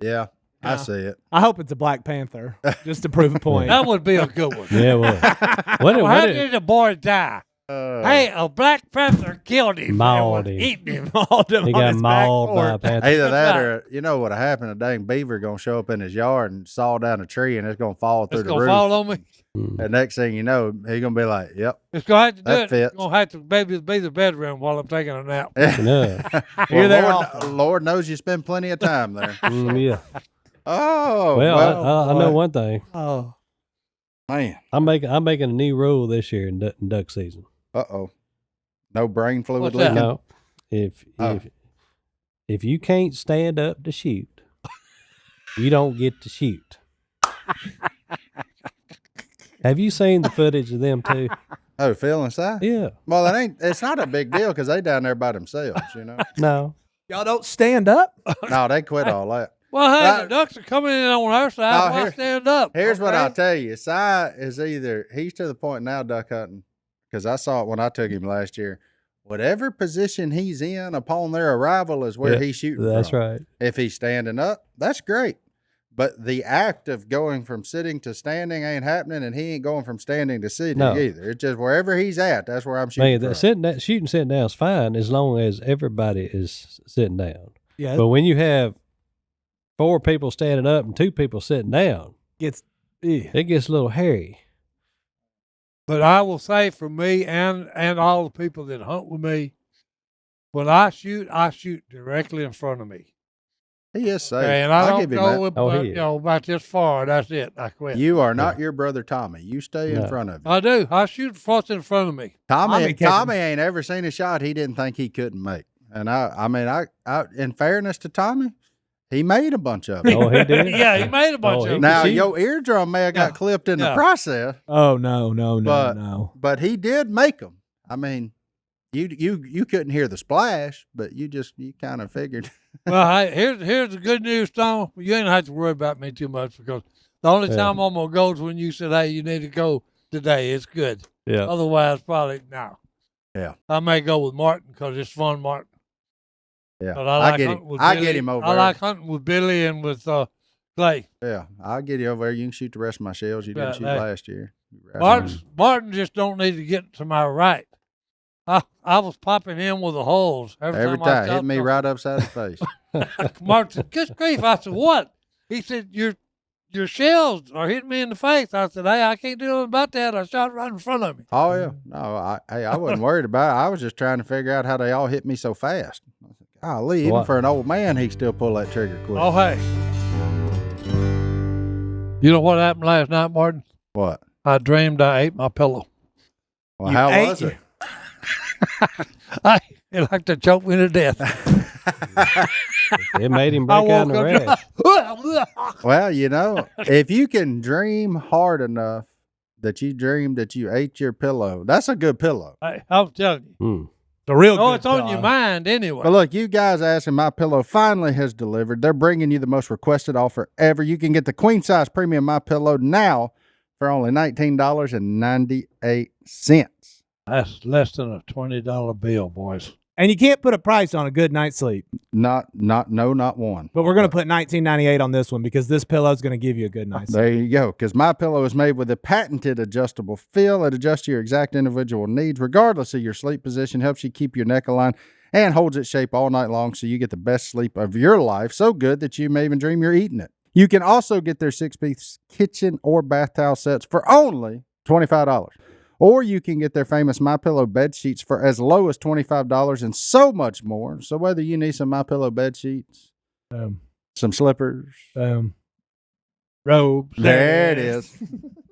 yeah, I Yeah. see it. I hope it's a Black Panther, just to prove a point. That would be a good one. Yeah, well, Well, how did the boy die? Hey, a black panther killed him. Mauled and was him. eating him. Mauled him He on got his back mauled by a porch. panther. Either that right. or you know what happened? A dang beaver gonna show up in his yard and saw down a tree and it's gonna fall through It's the gonna roof. fall on me. And next thing you know, he's gonna be like, "Yep, It's gonna have to do That it. fits. It's gonna have to maybe be the bedroom while I'm taking a nap. No. You're there Lord, often. Lord knows you spend plenty of time there." Yeah. Oh Well, I know one thing. Oh, man. I'm making a new rule this year in duck season. No brain fluid What's that? leaking. No, if you can't stand up to shoot, you don't get to shoot. Have you seen the footage of them too? Oh, Phil and Si? Yeah. Well, it's not a big deal because they down there by themselves, you know. No. y'all don't stand up? No, they quit all that. Well, hey, Right. the ducks are coming in on our side. No, Why here- stand up? Here's what okay? I'll tell you. Si is he's to the point now duck hunting because I saw it when I took him last year. Whatever position he's in upon their arrival is where Yeah, he's shooting That's from. right. If he's standing up, that's great. But the act of going from sitting to standing ain't happening, and he ain't going from standing to sitting No. either. It's just wherever he's at, that's where I'm shooting Man, from. sitting down is fine as long as everybody is sitting down. Yeah, But when you have 4 people standing up and 2 people sitting down, it it gets a little hairy. But I will say for me and all the people that hunt with me, when I shoot directly in front of me. He is safe. Okay, and I I'll don't give him go that. with, Oh, he is. about this far. That's it. I quit. You are not your brother Tommy. You stay in No. front of him. I do. I shoot what's in front of me. Tommy catching- ain't ever seen a shot he didn't think he couldn't make. And I mean, in fairness to Tommy, he made a bunch of them. Oh, he did? Yeah, he made a bunch Oh, of he them. Now See? your eardrum may have got Yeah. clipped in the Yeah. process, Oh no, But- no. but he did make them. I mean, you couldn't hear the splash, but you kind of figured. Well, hey, here's the good news, Tom. You ain't have to worry about me too much because the only Yeah. time I'm gonna go is when you said, "Hey, you need to go today." It's good. Yeah. Otherwise, probably no. Yeah. I may go with Martin because it's fun, Martin. Yeah, But I like get hunting him. with I Billy. get him over I there. like hunting with Billy and with Clay. Yeah, I'll get you over there. You can shoot the rest of my shells you didn't Right, shoot hey. last year. Martin just don't need to get to my right. I was popping him with the holes every Every I time, shot hit me something. right upside the face. Martin said, "Good grief!" I said, "What?" He said, "Your shells are hitting me in the face." I said, "Hey, I can't do nothing about that. I shot right in front of me." Oh yeah, no, I wasn't worried about it. I was just trying to figure out how they all hit me so fast. I said, golly, even What? for an old man, he still pull that trigger quick. Oh, hey. You know what happened last night, Martin? What? I dreamed I ate my pillow. Well, You how ate was it? It like to choke me to death. It made him I break out in woke a up. rash. Well, if you can dream hard enough that you dream that you ate your pillow, that's a good pillow. I'm telling you. Mm. The real Oh, good it's on pillow. your mind anyway. But look, you guys asking My Pillow finally has delivered. They're bringing you the most requested offer ever. You can get the queen size premium My Pillow now for only $19.98. That's less than a $20 bill, boys. And you can't put a price on a good night's sleep. Not one. But we're going to put $19.98 on this one because this pillow is going to give you a good night's sleep. There you go. Because My Pillow is made with a patented adjustable feel. It adjusts to your exact individual needs, regardless of your sleep position. Helps you keep your neck aligned and holds its shape all night long, so you get the best sleep of your life. So good that you may even dream you're eating it. You can also get their 6-piece kitchen or bath towel sets for only $25. Or you can get their famous MyPillow bed sheets for as low as $25 and so much more. So whether you need some MyPillow bed sheets, some slippers, Robes. there it is.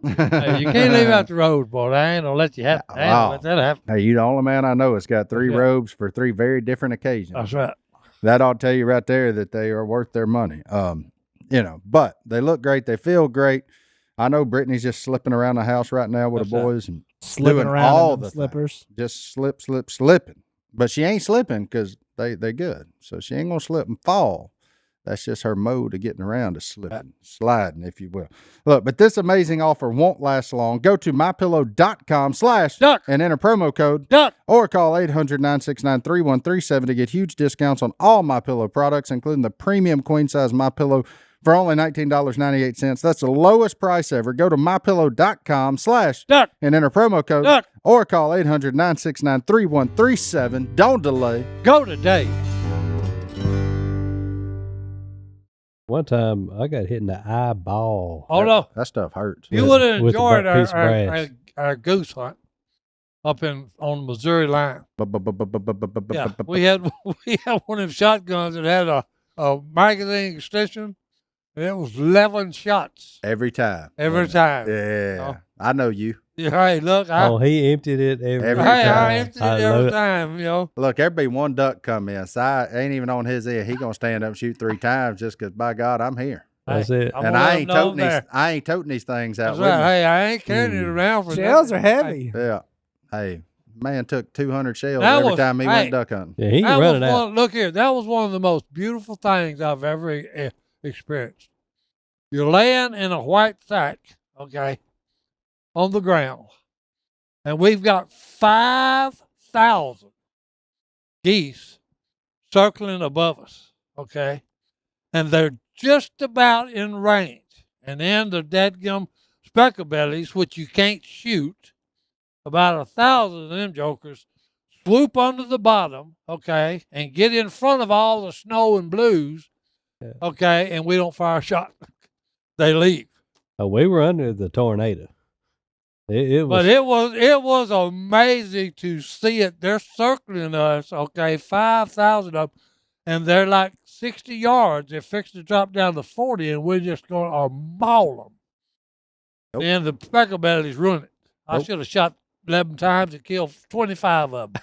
Hey, you can't leave out the robes, boy. I ain't gonna let you have. I ain't gonna let that happen. Hey, you the only man I know that's got 3 Yeah. robes for 3 very different occasions. That's right. That ought to tell you right there that they are worth their money. But they look great. They feel great. I know Brittany's just slipping around the house right now with That's the right. boys and Slipping doing around all in the the slippers. just slipping. But she ain't slipping because they good. So she ain't gonna slip and fall. That's just her mode of getting around is slipping, sliding, if you will. Look, but this amazing offer won't last long. Go to mypillow.com/ Duck. and enter promo code Duck. or call 800-969-3137 to get huge discounts on all MyPillow products, including the premium queen size MyPillow for only $19.98. That's the lowest price ever. Go to mypillow.com/ Duck. and enter promo code Duck. or call 800-969-3137. Don't delay. Go today. One time I got hit in the eyeball. Hold on. That stuff hurts. You With- would have with a enjoyed piece of brass. our goose hunt up on the Missouri line. Yeah, we had one of them shotguns that had a magazine extension, and it was 11 shots Every time. every time. Yeah. Oh. I know you. Yeah, hey, look, I He emptied it every Every time. time. I emptied it I every love it. time, you know. Look, there'd be one duck come in. Si ain't even on his ear. He gonna stand up and shoot 3 times just because, by God, I'm here. That's Hey, it. I'm And gonna I let ain't them know toting these. there. I ain't toting these things out That's with right. me. Hey, I ain't carrying it around for Shells nothing. are heavy. Yeah. Hey, man took 200 shells That every was- time he hey. went duck hunting. Yeah, he That can was run it out. one, look here, that was one of the most beautiful things I've ever experienced. You're laying in a white sack, okay, on the ground, and we've got 5,000 geese circling above us, okay, and they're just about in range. And then the dadgum specklebellies, which you can't shoot, about 1,000 of them jokers swoop under the bottom, okay, and get in front of all the snow and blues, Yeah. okay, and we don't fire a shot. They leave. We were under the tornado. It was. But it was amazing to see it. They're circling us, okay, 5,000 of them, and they're like 60 yards. They're fixed to drop down to 40, and we're just going to maul them. Nope. And the specklebellies ruin it. I Nope. should have shot 11 times and killed 25 of them.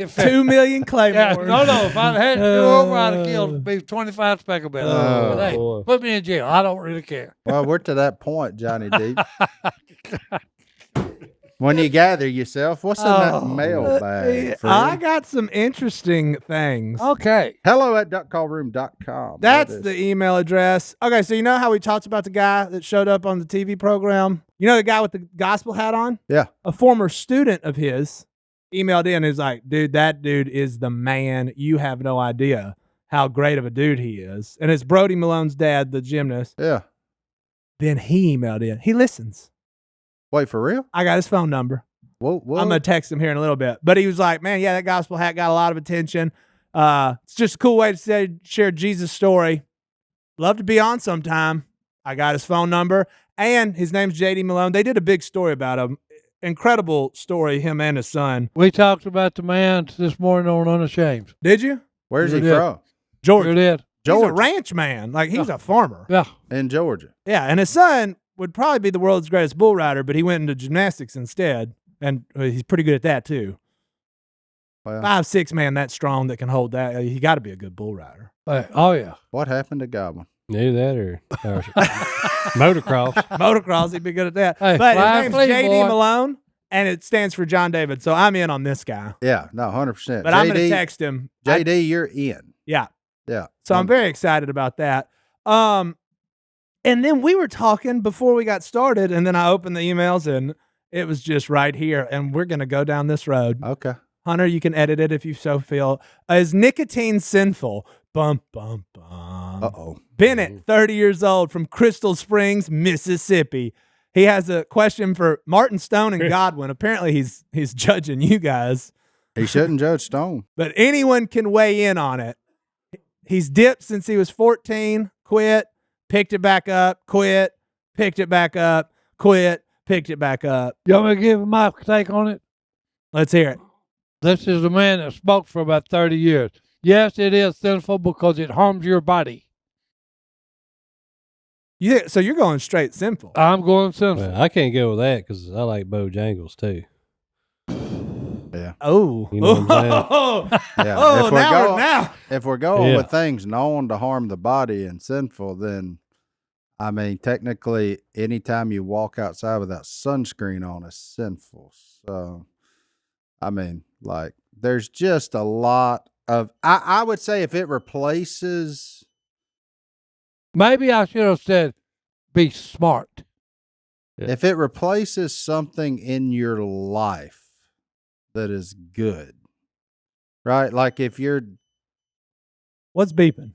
2 million Yeah, claymores. no. If I'd had to do over, I'd have killed maybe 25 specklebellies. Oh, But hey, boy. put me in jail. I don't really care. Well, we're to that point, Johnny Deep. When you gather yourself, what's in that mailbag? I Fred? got some interesting things. Okay. hello@duckcallroom.com. That's That is- the email address. Okay, so you know how we talked about the guy that showed up on the TV program? You know the guy with the gospel hat on? Yeah. A former student of his emailed in and was like, dude, that dude is the man. You have no idea how great of a dude he is. And it's Brody Malone's dad, the gymnast. Yeah. Then he emailed in. He listens. Wait, for real? I got his phone number. Whoa. I'm going to text him here in a little bit. But he was like, man, yeah, that gospel hat got a lot of attention. It's just a cool way to share Jesus' story. Love to be on sometime. I got his phone number. And his name's J.D. Malone. They did a big story about him. Incredible story, him and his son. We talked about the man this morning on Unashamed. Did you? Where's he Sure did. from? Georgia. Sure did. He's a Georgia. ranch man. Like, he's a farmer. Yeah. In Georgia. Yeah, and his son would probably be the world's greatest bull rider, but he went into gymnastics instead. And he's pretty good at that, too. Well, 5'6", man, that strong that can hold that. He got to be a good bull rider. Hey, oh, yeah. what happened to Godwin? Knew that or motocross. Motocross, he'd be good at that. Hey, but fly his name's fleet, J.D. boy. Malone, and it stands for John David. So I'm in on this guy. Yeah, no, 100%. But I'm going to text him. JD, you're in. Yeah. Yeah. So I'm very excited about that. And then we were talking before we got started, and then I opened the emails, and it was just right here. And we're going to go down this road. Okay. Hunter, you can edit it if you so feel. Is nicotine sinful? Bum, bum, bum. Uh-oh. Bennett, 30 years old, from Crystal Springs, Mississippi. He has a question for Martin Stone and Godwin. Apparently, he's judging you guys, He shouldn't judge Stone. but anyone can weigh in on it. He's dipped since he was 14, quit, picked it back up, quit, picked it back up, quit, picked it back up. You want me to give my take on it? Let's hear it. This is a man that smoked for about 30 years. Yes, it is sinful because it harms your body. Yeah, so you're going straight sinful. I'm going sinful. Well, I can't go with that because I like Bojangles too. Yeah. Oh. You know what I'm saying? Yeah. Oh, if we're now, going, now. if we're going Yeah. with things known to harm the body and sinful, then I mean, technically, anytime you walk outside without sunscreen on is sinful. So, I mean, like, there's just a lot of. I would say if it replaces. Maybe I should have said, be smart. Yeah. If it replaces something in your life that is good, right? Like if you're What's beeping?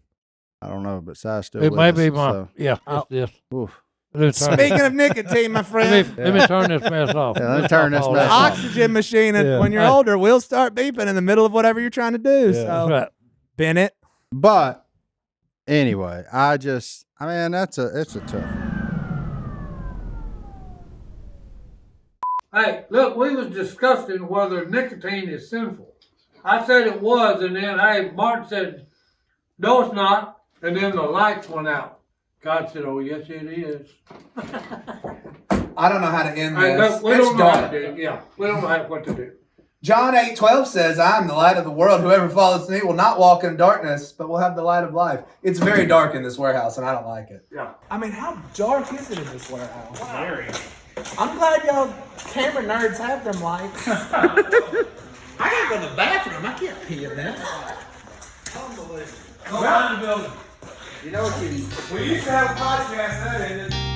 I don't know, but Si's still It with may us, be my, so, yeah, it's this. oof. Let me turn, Speaking of nicotine, my friend, let me turn this mess off. Yeah, let me turn this Stop all mess the that. off. oxygen machine, Yeah. when you're Hey. older, will start beeping in the middle of whatever you're trying to do. Yeah. So, That's right. Bennett. But anyway, it's a tough one. Hey, look, we was discussing whether nicotine is sinful. I said it was, and then Martin said, no, it's not. And then the lights went out. God said, oh, yes, it is. I don't know how to end Hey, this. look, we It's don't know how dark. to do it. Yeah, we don't know what to do. John 8:12 says, I am the light of the world. Whoever follows me will not walk in darkness, but will have the light of life. It's very dark in this warehouse, and I don't like it. Yeah. I mean, how dark is it in this warehouse? Very. I'm glad y'all camera nerds have them lights. I gotta go to the bathroom. I can't pee in there. Well, you know what we used to have a podcast, that is.